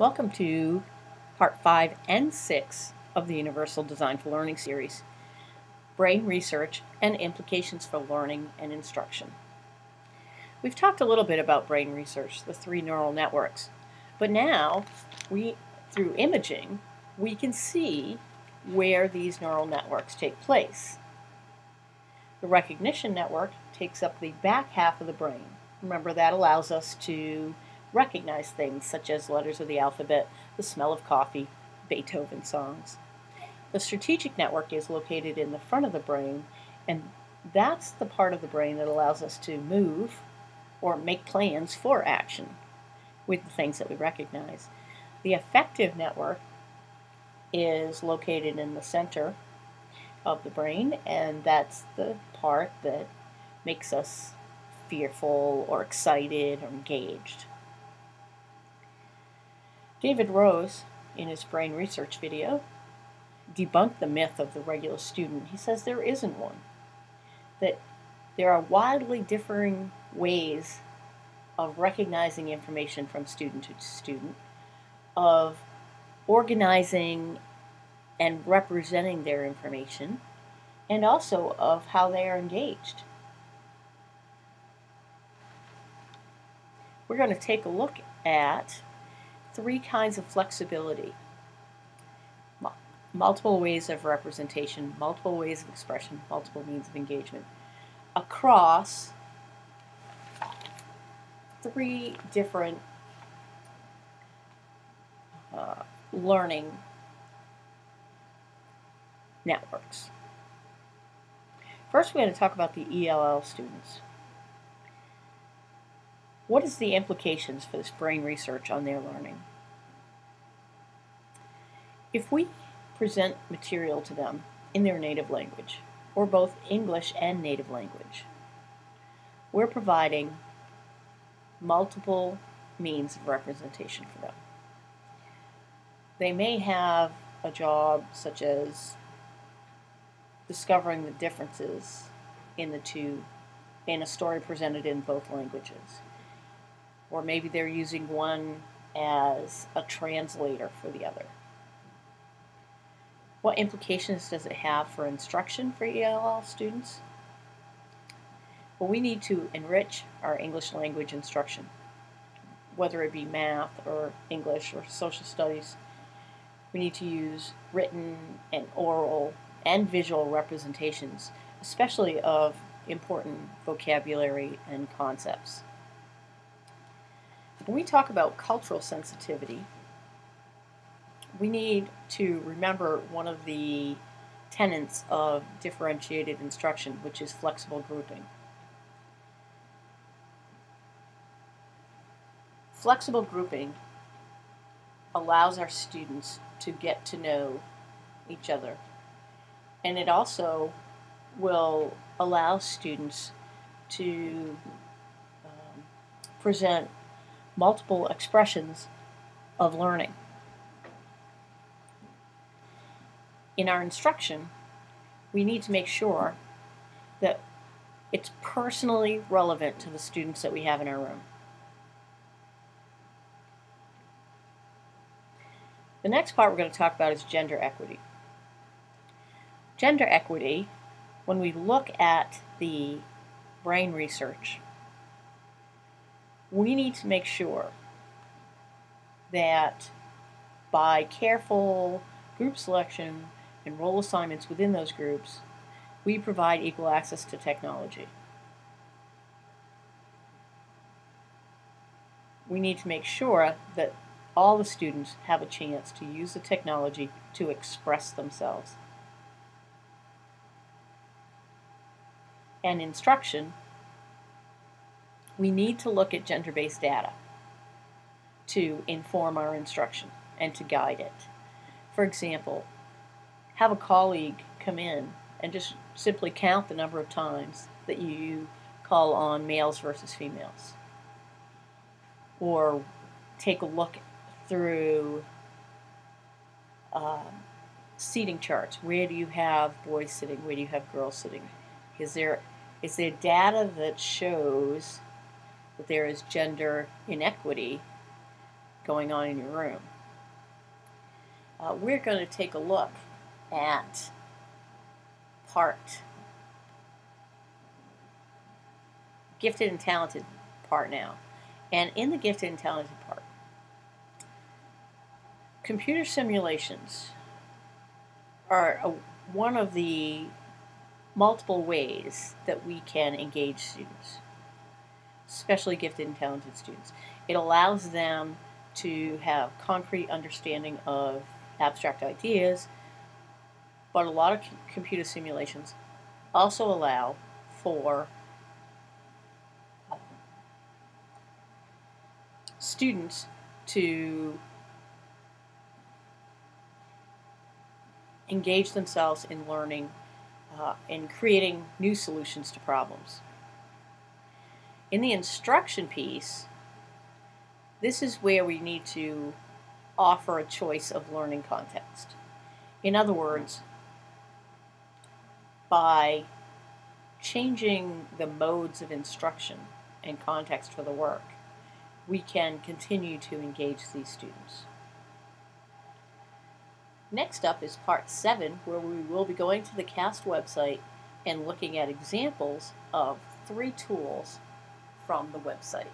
Welcome to Part 5 and 6 of the Universal Design for Learning series, Brain Research and Implications for Learning and Instruction. We've talked a little bit about brain research, the three neural networks, but now, through imaging, we can see where these neural networks take place. The recognition network takes up the back half of the brain. Remember, that allows us to recognize things such as letters of the alphabet, the smell of coffee, Beethoven songs. The strategic network is located in the front of the brain, and that's the part of the brain that allows us to move or make plans for action with the things that we recognize. The affective network is located in the center of the brain, and that's the part that makes us fearful or excited or engaged. David Rose, in his brain research video, debunked the myth of the regular student. He says there isn't one, that there are wildly differing ways of recognizing information from student to student, of organizing and representing their information, and also of how they are engaged. We're going to take a look at three kinds of flexibility: multiple ways of representation, multiple ways of expression, multiple means of engagement, across three different learning networks. First, we're going to talk about the ELL students. What is the implications for this brain research on their learning? If we present material to them in their native language, or both English and native language, we're providing multiple means of representation for them. They may have a job such as discovering the differences in the two in a story presented in both languages. Or maybe they're using one as a translator for the other. What implications does it have for instruction for ELL students? Well, we need to enrich our English language instruction, whether it be math or English or social studies. We need to use written and oral and visual representations, especially of important vocabulary and concepts. When we talk about cultural sensitivity, we need to remember one of the tenets of differentiated instruction, which is flexible grouping. Flexible grouping allows our students to get to know each other, and it also will allow students to present multiple expressions of learning. In our instruction, we need to make sure that it's personally relevant to the students that we have in our room. The next part we're going to talk about is gender equity. Gender equity, when we look at the brain research, we need to make sure that by careful group selection and role assignments within those groups, we provide equal access to technology. We need to make sure that all the students have a chance to use the technology to express themselves. And instruction, we need to look at gender-based data to inform our instruction and to guide it. For example, have a colleague come in and just simply count the number of times that you call on males versus females. Or take a look through seating charts. Where do you have boys sitting? Where do you have girls sitting? Is there data that shows that there is gender inequity going on in your room. We're going to take a look at part gifted and talented part now. And in the gifted and talented part, computer simulations are one of the multiple ways that we can engage students, especially gifted and talented students. It allows them to have concrete understanding of abstract ideas, but a lot of computer simulations also allow for students to engage themselves in learning and creating new solutions to problems. In the instruction piece, this is where we need to offer a choice of learning context. In other words, by changing the modes of instruction and context for the work, we can continue to engage these students. Next up is part 7, where we will be going to the CAST website and looking at examples of 3 tools from the website.